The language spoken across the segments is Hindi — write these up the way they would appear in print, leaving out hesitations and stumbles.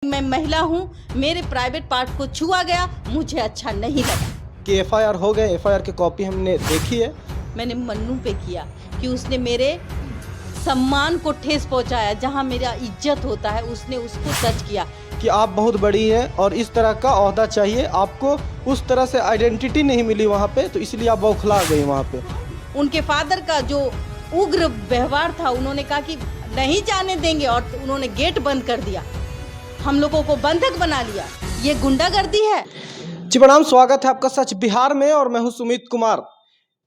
मैं महिला हूँ, मेरे प्राइवेट पार्ट को छुआ गया, मुझे अच्छा नहीं लगा। कि एफआईआर हो गए, एफआईआर की कॉपी हमने देखी है। मैंने मन्नू पे किया कि उसने मेरे सम्मान को ठेस पहुंचाया, जहां मेरा इज्जत होता है उसने उसको टच किया। कि आप बहुत बड़ी हैं और इस तरह का ओहदा चाहिए आपको, उस तरह से आइडेंटिटी नहीं मिली वहाँ पे, तो इसलिए आप बौखला गई वहाँ पे। उनके फादर का जो उग्र व्यवहार था, उन्होंने कहा कि नहीं जाने देंगे और उन्होंने गेट बंद कर दिया, हम लोगों को बंधक बना लिया। ये गुंडागर्दी है। जी प्रणाम, स्वागत है आपका सच बिहार में और मैं हूँ सुमित कुमार।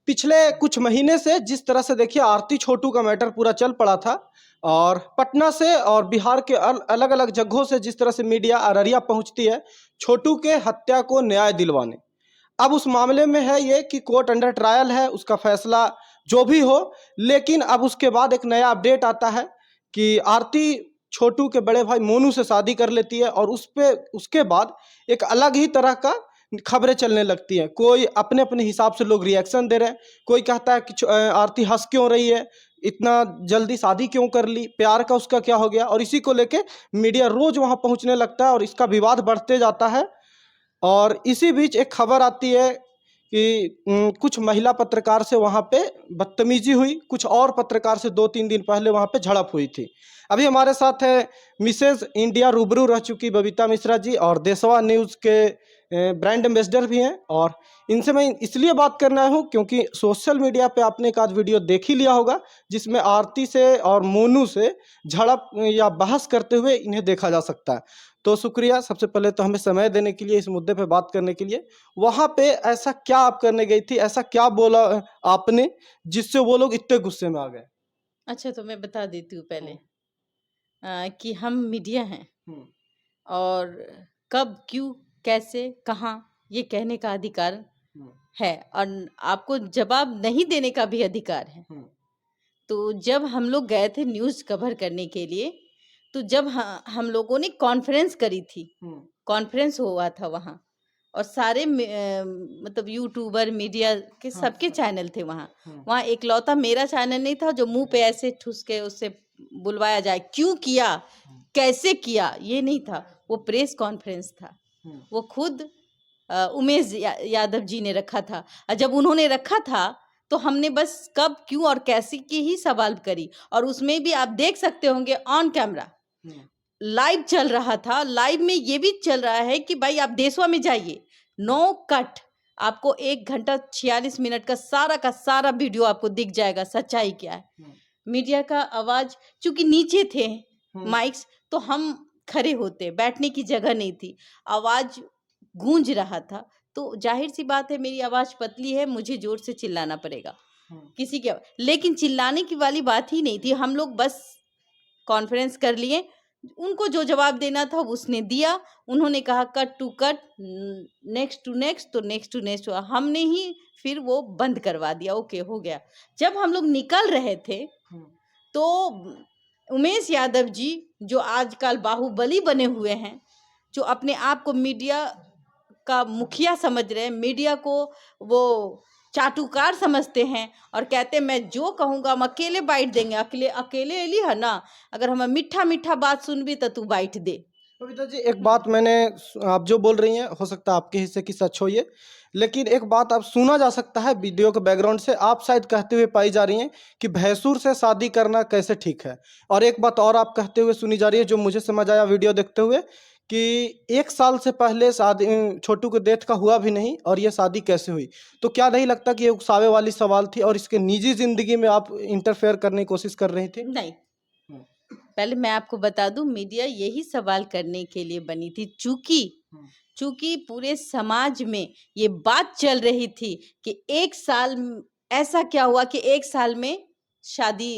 पिछले कुछ महीने से जिस तरह से देखिए आरती छोटू का मैटर पूरा चल पड़ा था और पटना से और बिहार के अलग अलग जगहों से जिस तरह से मीडिया अररिया पहुंचती है छोटू के हत्या को न्याय दिलवाने। अब उस मामले में है ये कि कोर्ट अंडर ट्रायल है, उसका फैसला जो भी हो, लेकिन अब उसके बाद एक नया अपडेट आता है कि आरती छोटू के बड़े भाई मोनू से शादी कर लेती है और उसके बाद एक अलग ही तरह का खबरें चलने लगती हैं। कोई अपने अपने हिसाब से लोग रिएक्शन दे रहे हैं, कोई कहता है कि आरती हंस क्यों रही है, इतना जल्दी शादी क्यों कर ली, प्यार का उसका क्या हो गया, और इसी को लेके मीडिया रोज वहां पहुंचने लगता है और इसका विवाद बढ़ते जाता है। और इसी बीच एक खबर आती है कि कुछ महिला पत्रकार से वहाँ पे बदतमीजी हुई, कुछ और पत्रकार से 2-3 दिन पहले वहाँ पे झड़प हुई थी। अभी हमारे साथ है मिसेज इंडिया रूबरू रह चुकी बबीता मिश्रा जी और देशवा न्यूज़ के ब्रांड एम्बेसडर भी हैं, और इनसे मैं इसलिए बात करना हूँ क्योंकि सोशल मीडिया पे आपने एक आध वीडियो देख ही लिया होगा जिसमें आरती से और मोनू से झड़प या बहस करते हुए इन्हें देखा जा सकता है। तो शुक्रिया सबसे पहले तो हमें समय देने के लिए, इस मुद्दे पे बात करने के लिए। वहाँ पे ऐसा क्या आप करने गई थी, ऐसा क्या बोला आपने जिससे वो लोग इतने गुस्से में आ गए? अच्छा, तो मैं बता देती हूँ पहले कि हम मीडिया हैं हम्म, और कब, क्यों, कैसे, कहाँ, ये कहने का अधिकार हम्म, है और आपको जवाब नहीं देने का भी अधिकार है। हम्म, तो जब हम लोग गए थे न्यूज़ कवर करने के लिए, तो जब हम लोगों ने कॉन्फ्रेंस करी थी, हम्म, कॉन्फ्रेंस हुआ था वहाँ, और सारे मतलब यूट्यूबर मीडिया के हाँ, सबके चैनल थे वहाँ। हम्म, वहाँ एकलौता मेरा चैनल नहीं था जो मुंह पे ऐसे ठुस के उससे बुलवाया जाए, क्यों किया, कैसे किया, ये नहीं था। वो प्रेस कॉन्फ्रेंस था, हम्म, वो खुद उमेश यादव जी ने रखा था। और जब उन्होंने रखा था तो हमने बस कब, क्यों और कैसे की ही सवाल करी, और उसमें भी आप देख सकते होंगे ऑन कैमरा हम्म, लाइव चल रहा था। लाइव में ये भी चल रहा है कि भाई आप देशवा में जाइए, नो कट, आपको 1 घंटा 46 मिनट का सारा वीडियो आपको दिख जाएगा, सच्चाई क्या है। हम्म, मीडिया का आवाज चूंकि नीचे थे हम्म, माइक्स, तो हम खड़े होते, बैठने की जगह नहीं थी, आवाज गूंज रहा था। तो जाहिर सी बात है मेरी आवाज पतली है, मुझे जोर से चिल्लाना पड़ेगा हम्म, किसी के, लेकिन चिल्लाने की वाली बात ही नहीं थी। हम लोग बस कॉन्फ्रेंस कर लिए, उनको जो जवाब देना था उसने दिया। उन्होंने कहा cut to cut, next to next, तो नेक्स्ट टू नेक्स्ट हुआ, हमने ही फिर वो बंद करवा दिया, ओके हो गया। जब हम लोग निकल रहे थे हम्म, तो उमेश यादव जी, जो आजकल बाहुबली बने हुए हैं, जो अपने आप को मीडिया का मुखिया समझ रहे हैं, मीडिया को वो चाटुकार समझते हैं और कहते हैं मैं जो कहूँगा हम अकेले बाइट देंगे, अकेले अकेले एली है ना, अगर हम मीठा मीठा बात सुनबी तो तू बाइट दे। बबीता जी एक बात मैंने, आप जो बोल रही हैं हो सकता है आपके हिस्से की सच हो ये, लेकिन एक बात आप सुना जा सकता है वीडियो के बैकग्राउंड से, आप शायद कहते हुए पाई जा रही हैं कि भैंसुर से शादी करना कैसे ठीक है, और एक बात और आप कहते हुए सुनी जा रही है जो मुझे समझ आया वीडियो देखते हुए कि 1 साल से पहले शादी छोटू के डेथ का हुआ भी नहीं और ये शादी कैसे हुई। तो क्या नहीं लगता कि ये उकसावे वाली सवाल थी और इसके निजी जिंदगी में आप इंटरफेयर करने की कोशिश कर रही थी? नहीं, हम्म, पहले मैं आपको बता दूं, मीडिया यही सवाल करने के लिए बनी थी, चूंकि हम्म, चूंकि पूरे समाज में ये बात चल रही थी कि 1 साल ऐसा क्या हुआ कि 1 साल में शादी,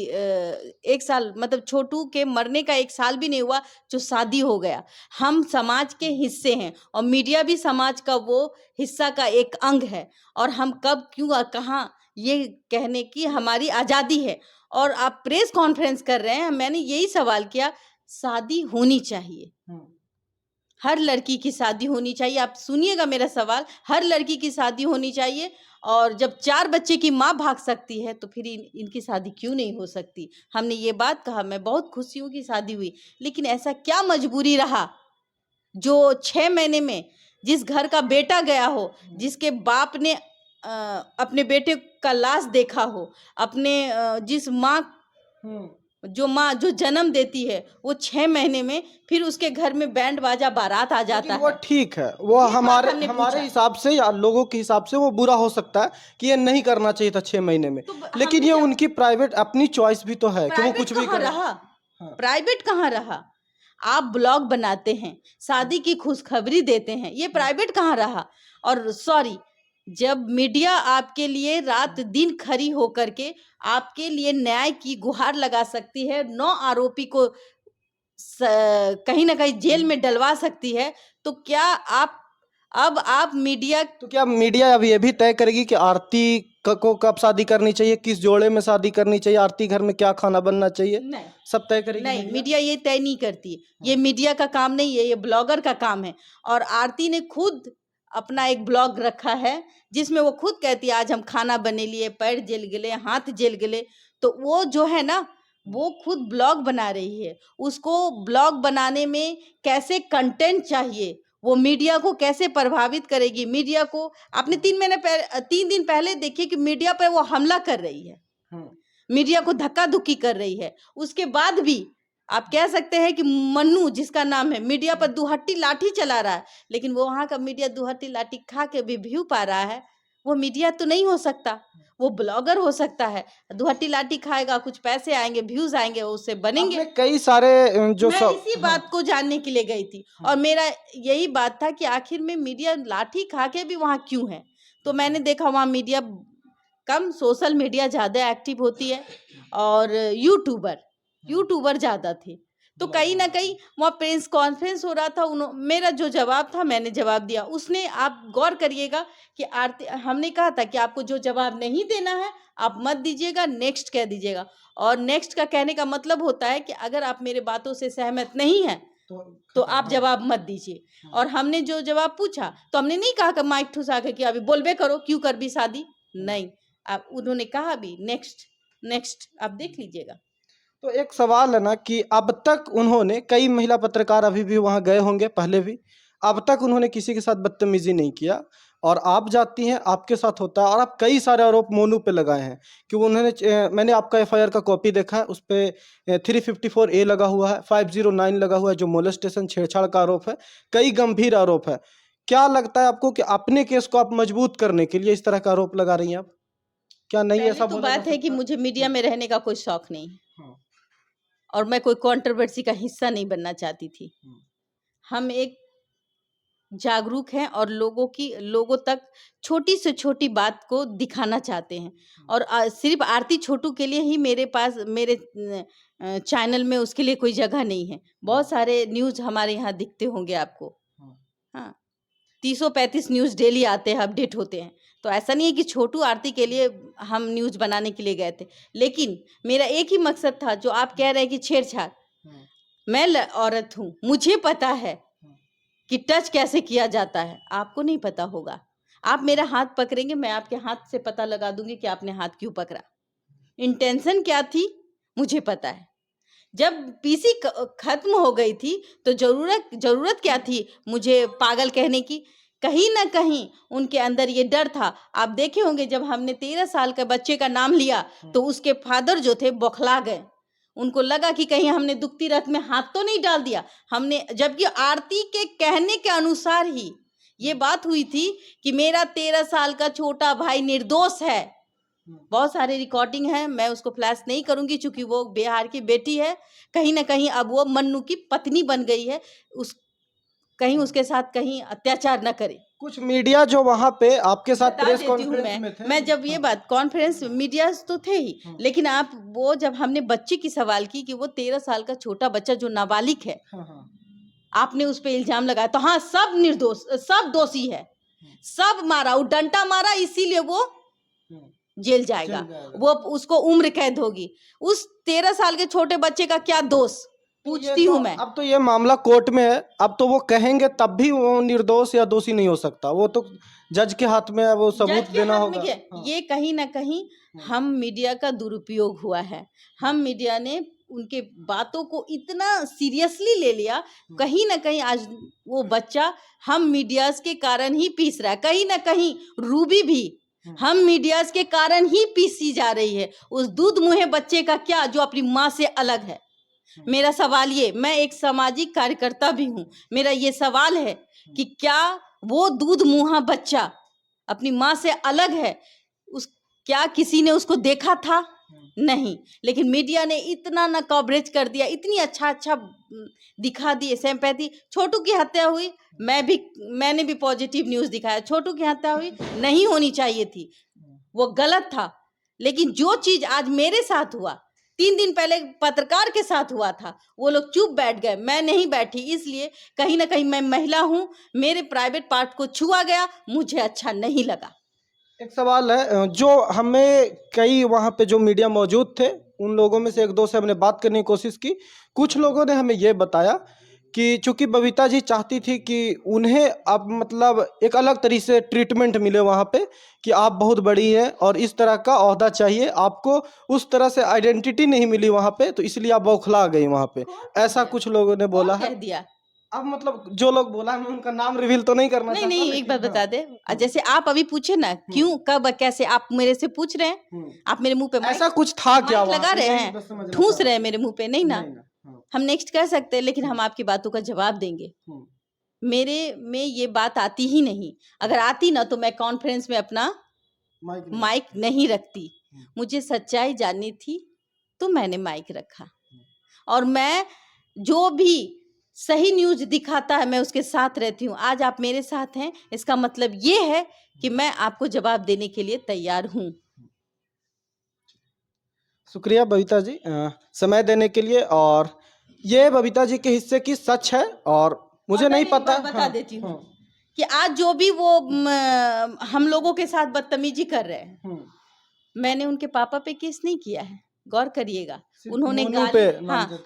1 साल मतलब छोटू के मरने का 1 साल भी नहीं हुआ जो शादी हो गया। हम समाज के हिस्से हैं और मीडिया भी समाज का वो हिस्सा का एक अंग है, और हम कब, क्यों और कहाँ, ये कहने की हमारी आज़ादी है। और आप प्रेस कॉन्फ्रेंस कर रहे हैं, मैंने यही सवाल किया, शादी होनी चाहिए, हम्म, हर लड़की की शादी होनी चाहिए। आप सुनिएगा मेरा सवाल, हर लड़की की शादी होनी चाहिए, और जब 4 बच्चे की माँ भाग सकती है तो फिर इनकी शादी क्यों नहीं हो सकती। हमने ये बात कहा, मैं बहुत खुशी हूँ कि शादी हुई, लेकिन ऐसा क्या मजबूरी रहा जो 6 महीने में जिस घर का बेटा गया हो, जिसके बाप ने अपने बेटे का लाश देखा हो, जिस माँ जो जन्म देती है, वो 6 महीने में फिर उसके घर में बैंड बाजा बारात आ जाता लेकिन वो है। ठीक है, वो ये बात हमारे हमने हमारे पूछा। हिसाब से या लोगों के हिसाब से वो बुरा हो सकता है कि ये नहीं करना चाहिए था 6 महीने में। तो लेकिन हमने ये जब उनकी प्राइवेट अपनी चॉइस भी तो है कि वो प्राइवेट कुछ भी कहाँ करें। रहा? हाँ। प्राइवेट कहाँ रहा? आप ब्लॉग बनाते हैं, शादी की खुशखबरी देते हैं, ये प्राइवेट कहाँ रहा? और सॉरी, जब मीडिया आपके लिए रात दिन खड़ी होकर के आपके लिए न्याय की गुहार लगा सकती है, 9 आरोपी को कहीं ना कहीं जेल में डलवा सकती है, तो क्या आप मीडिया तो क्या मीडिया अब ये भी तय करेगी कि आरती को कब शादी करनी चाहिए, किस जोड़े में शादी करनी चाहिए, आरती घर में क्या खाना बनना चाहिए, नहीं, सब तय करेगी नहीं, मीडिया? मीडिया ये तय नहीं करती। ये मीडिया का काम नहीं है, ये ब्लॉगर का काम है। और आरती ने खुद अपना एक ब्लॉग रखा है जिसमें वो खुद कहती है आज हम खाना बने लिए, पैर जल गए, हाथ जल गए। तो वो जो है ना, वो खुद ब्लॉग बना रही है। उसको ब्लॉग बनाने में कैसे कंटेंट चाहिए, वो मीडिया को कैसे प्रभावित करेगी, मीडिया को आपने 3 दिन पहले देखिए कि मीडिया पर वो हमला कर रही है, मीडिया को धक्का धुक्की कर रही है। उसके बाद भी आप कह सकते हैं कि मन्नू जिसका नाम है, मीडिया पर दुहट्टी लाठी चला रहा है, लेकिन वो वहां का मीडिया दुहट्टी लाठी खा के भी व्यू पा रहा है। वो मीडिया तो नहीं हो सकता, वो ब्लॉगर हो सकता है। दुहट्टी लाठी खाएगा, कुछ पैसे आएंगे, व्यूज आएंगे, वो उससे बनेंगे। आपने कई सारे जो मैं सब इसी बात को जानने के लिए गई थी और मेरा यही बात था कि आखिर में मीडिया लाठी खा के भी वहां क्यों है। तो मैंने देखा वहां मीडिया कम, सोशल मीडिया ज्यादा एक्टिव होती है और यूट्यूबर ज्यादा थे। तो कहीं ना कहीं वहाँ प्रेस कॉन्फ्रेंस हो रहा था, मेरा जो जवाब था मैंने जवाब दिया। उसने, आप गौर करिएगा कि आरती, हमने कहा था कि आपको जो जवाब नहीं देना है आप मत दीजिएगा, नेक्स्ट कह दीजिएगा। और नेक्स्ट का कहने का मतलब होता है कि अगर आप मेरे बातों से सहमत नहीं हैं तो आप जवाब मत दीजिए। और हमने जो जवाब पूछा तो हमने नहीं कहा कि माइक ठुसा के कि अभी बोलबे करो, क्यों कर भी शादी, नहीं। आप, उन्होंने कहा भी नेक्स्ट नेक्स्ट, आप देख लीजिएगा। तो एक सवाल है ना कि अब तक उन्होंने, कई महिला पत्रकार अभी भी वहां गए होंगे पहले भी, अब तक उन्होंने किसी के साथ बदतमीजी नहीं किया, और आप जाती हैं आपके साथ होता है, और आप कई सारे आरोप मोनू पे लगाए हैं कि उन्होंने मैंने आपका एफआईआर का कॉपी देखा है, उस पर 354A लगा हुआ है, 509 लगा हुआ है, जो मोलेस्टेशन छेड़छाड़ का आरोप है, कई गंभीर आरोप है। क्या लगता है आपको कि अपने केस को आप मजबूत करने के लिए इस तरह का आरोप लगा रही हैं आप? क्या नहीं पहले ऐसा तो बोला जा बात है कि सकता? मुझे मीडिया में रहने का कोई शौक नहीं है हाँ। और मैं कोई कंट्रोवर्सी का हिस्सा नहीं बनना चाहती थी। हम एक जागरूक हैं और लोगों तक छोटी से छोटी बात को दिखाना चाहते हैं। और सिर्फ आरती छोटू के लिए ही मेरे पास, मेरे चैनल में उसके लिए कोई जगह नहीं है। बहुत सारे न्यूज़ हमारे यहाँ दिखते होंगे आपको। हाँ, 335 न्यूज़ डेली आते हैं, अपडेट होते हैं। तो ऐसा नहीं है कि छोटू आरती के लिए हम न्यूज़ बनाने के लिए गए थे, लेकिन मेरा एक ही मकसद था, जो आप कह रहे हैं कि छेड़छाड़, मैं औरत हूँ, मुझे पता है कि टच कैसे किया जाता है, आपको नहीं पता होगा। आप मेरा हाथ पकड़ेंगे, मैं आपके हाथ से पता लगा दूंगी कि आपने हाथ क्यों पकड़ा, इंटेंशन क्या थी, मुझे पता है। जब पीसी खत्म हो गई थी तो जरूरत क्या थी मुझे पागल कहने की। कहीं ना कहीं उनके अंदर ये डर था। आप देखे होंगे जब हमने 13 साल के बच्चे का नाम लिया तो उसके फादर जो थे बौखला गए। उनको लगा कि कहीं हमने दुखती रथ में हाथ तो नहीं डाल दिया हमने, जबकि आरती के कहने के अनुसार ही ये बात हुई थी कि मेरा 13 साल का छोटा भाई निर्दोष है। बहुत सारे रिकॉर्डिंग है, मैं उसको फ्लैश नहीं करूंगी क्योंकि वो बिहार की बेटी है। कहीं ना कहीं अब वो मन्नू की पत्नी बन गई है, उस कहीं उसके साथ कहीं अत्याचार न करे। कुछ मीडिया जो वहां पे आपके साथ बता प्रेस देती हूँ कॉन्फ्रेंस में थे। मैं जब ये बात, कॉन्फ्रेंस मीडिया तो थे ही, लेकिन आप वो जब हमने बच्चे की सवाल की कि वो 13 साल का छोटा बच्चा जो नाबालिग है, आपने उस पर इल्जाम लगाया, तो हाँ सब निर्दोष, सब दोषी है, सब मारा, वो डंडा मारा इसीलिए वो जेल जाएगा, वो उसको उम्र कैद होगी। उस 13 साल के छोटे बच्चे का क्या दोष, पूछती हूँ मैं। अब तो ये मामला कोर्ट में है, अब तो वो कहेंगे तब भी वो निर्दोष या दोषी नहीं हो सकता, वो तो जज के हाथ में है, वो सबूत देना होगा। ये कहीं ना कहीं हम मीडिया का दुरुपयोग हुआ है। हम मीडिया ने उनके बातों को इतना सीरियसली ले लिया, कहीं ना कहीं आज वो बच्चा हम मीडियाज के कारण ही पीस रहा है। कहीं ना कहीं रूबी भी हम मीडियाज के कारण ही पीसी जा रही है। उस दूध मुहे बच्चे का क्या जो अपनी माँ से अलग है। मेरा सवाल ये, मैं एक सामाजिक कार्यकर्ता भी हूँ, मेरा ये सवाल है कि क्या वो दूध मुहा बच्चा अपनी माँ से अलग है? क्या किसी ने उसको देखा था? नहीं। लेकिन मीडिया ने इतना ना कवरेज कर दिया, इतनी अच्छा दिखा दिए सिंपैथी। छोटू की हत्या हुई, मैंने भी पॉजिटिव न्यूज़ दिखाया। छोटू की हत्या हुई, नहीं होनी चाहिए थी, वो गलत था। लेकिन जो चीज आज मेरे साथ हुआ, 3 दिन पहले पत्रकार के साथ हुआ था, वो लोग चुप बैठ गए, मैं नहीं बैठी। इसलिए कहीं ना कहीं मैं महिला हूँ, मेरे प्राइवेट पार्ट को छुआ गया, मुझे अच्छा नहीं लगा। एक सवाल है, जो हमें कई वहाँ पे जो मीडिया मौजूद थे उन लोगों में से एक दो से हमने बात करने की कोशिश की। कुछ लोगों ने हमें ये बताया कि चूंकि बबीता जी चाहती थी कि उन्हें अब मतलब एक अलग तरीके से ट्रीटमेंट मिले वहाँ पे, कि आप बहुत बड़ी हैं और इस तरह का ओहदा चाहिए आपको, उस तरह से आइडेंटिटी नहीं मिली वहाँ पे, तो इसलिए आप बौखला गई वहाँ पे, ऐसा कुछ लोगों ने बोला है। कह दिया। अब मतलब जो लोग बोला है, मैं उनका नाम रिवील तो नहीं करना चाहता, नहीं, एक बात बता दे, जैसे आप अभी पूछे ना, क्यों, कब, कैसे आप मेरे से पूछ रहे हैं? आप मेरे मुंह पे ऐसा कुछ था क्या माइक लगा रहे हैं, ठूस रहे हैं मेरे मुंह पे? नहीं ना। हम नेक्स्ट कर सकते हैं, लेकिन हम आपकी बातों का जवाब देंगे। मेरे में ये बात आती ही नहीं। अगर आती ना तो मैं कॉन्फ्रेंस में अपना माइक नहीं रखती। मुझे सच्चाई जाननी थी तो मैंने माइक रखा, और मैं जो भी सही न्यूज दिखाता है मैं उसके साथ रहती हूँ। आज आप मेरे साथ हैं, इसका मतलब ये है कि मैं आपको जवाब देने के लिए तैयार हूँ। शुक्रिया बबीता जी समय देने के लिए। और ये बबीता जी के हिस्से की सच है, और मुझे नहीं पता, बता देती हूँ कि आज जो भी वो हम लोगों के साथ बदतमीजी कर रहे हैं, मैंने उनके पापा पे केस नहीं किया है, गौर करिएगा। उन्होंने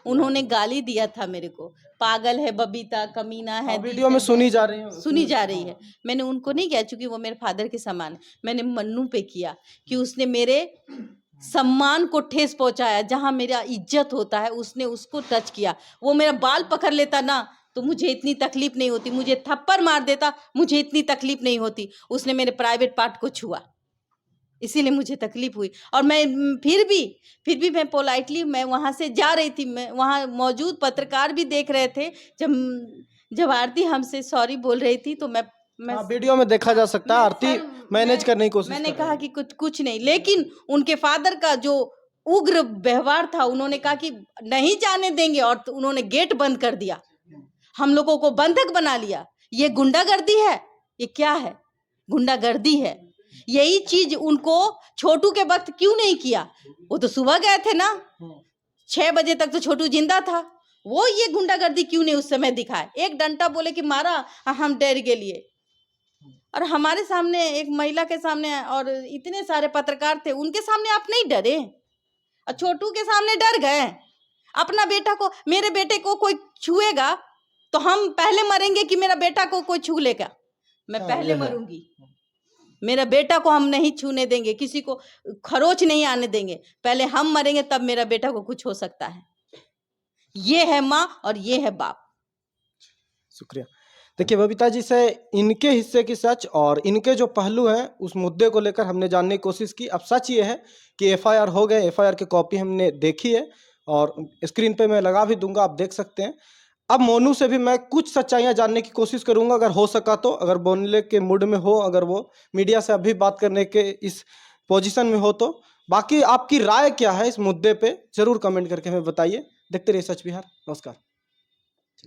उन्होंने गाली दिया था मेरे को, पागल है बबीता, कमीना है, वीडियो में सुनी जा रही है। मैंने उनको नहीं किया, क्योंकि वो मेरे फादर के समान है। मैंने मन्नू पे किया कि उसने मेरे सम्मान को ठेस पहुंचाया, जहां मेरा इज्जत होता है उसने उसको टच किया। वो मेरा बाल पकड़ लेता ना तो मुझे इतनी तकलीफ नहीं होती, मुझे थप्पड़ मार देता मुझे इतनी तकलीफ नहीं होती। उसने मेरे प्राइवेट पार्ट को छुआ, इसीलिए मुझे तकलीफ हुई। और मैं फिर भी मैं पोलाइटली मैं वहां से जा रही थी। मैं वहां मौजूद पत्रकार भी देख रहे थे। जब आरती हमसे सॉरी बोल रही थी तो मैं वीडियो में देखा जा सकता है, आरती मैनेज करने की कोशिश मैंने कहा कि कुछ नहीं, लेकिन उनके फादर का जो उग्र व्यवहार था, उन्होंने कहा कि नहीं जाने देंगे, और तो उन्होंने गेट बंद कर दिया, हम लोगों को बंधक बना लिया। ये गुंडागर्दी है, ये क्या है? गुंडागर्दी है। यही चीज उनको छोटू के वक्त क्यों नहीं किया? वो तो सुबह गए थे ना, 6 बजे तक तो छोटू जिंदा था। वो ये गुंडागर्दी क्यों नहीं उस समय दिखाए? एक डंडा बोले कि मारा, हम डर के लिए। और हमारे सामने, एक महिला के सामने, और इतने सारे पत्रकार थे, उनके सामने आप नहीं डरे, और छोटू के सामने डर गए। अपना बेटा को, मेरे बेटे को कोई छुएगा तो हम पहले मरेंगे कि मेरा बेटा को कोई छू लेगा? मैं पहले मरूंगी। मेरा बेटा को हम नहीं छूने देंगे, किसी को खरोच नहीं आने देंगे। पहले हम मरेंगे तब मेरा बेटा को कुछ हो सकता है। ये है माँ और ये है बाप। शुक्रिया। देखिए बबीता जी से इनके हिस्से की सच और इनके जो पहलू हैं उस मुद्दे को लेकर हमने जानने की कोशिश की। अब सच ये है कि एफआईआर हो गए, एफआईआर की कॉपी हमने देखी है और स्क्रीन पे मैं लगा भी दूंगा, आप देख सकते हैं। अब मोनू से भी मैं कुछ सच्चाइयाँ जानने की कोशिश करूंगा, अगर हो सका तो, अगर बोलने के मूड में हो, अगर वो मीडिया से अभी बात करने के इस पोजीशन में हो तो। बाकी आपकी राय क्या है इस मुद्दे पे, जरूर कमेंट करके हमें बताइए। देखते रहिए सच बिहार। नमस्कार।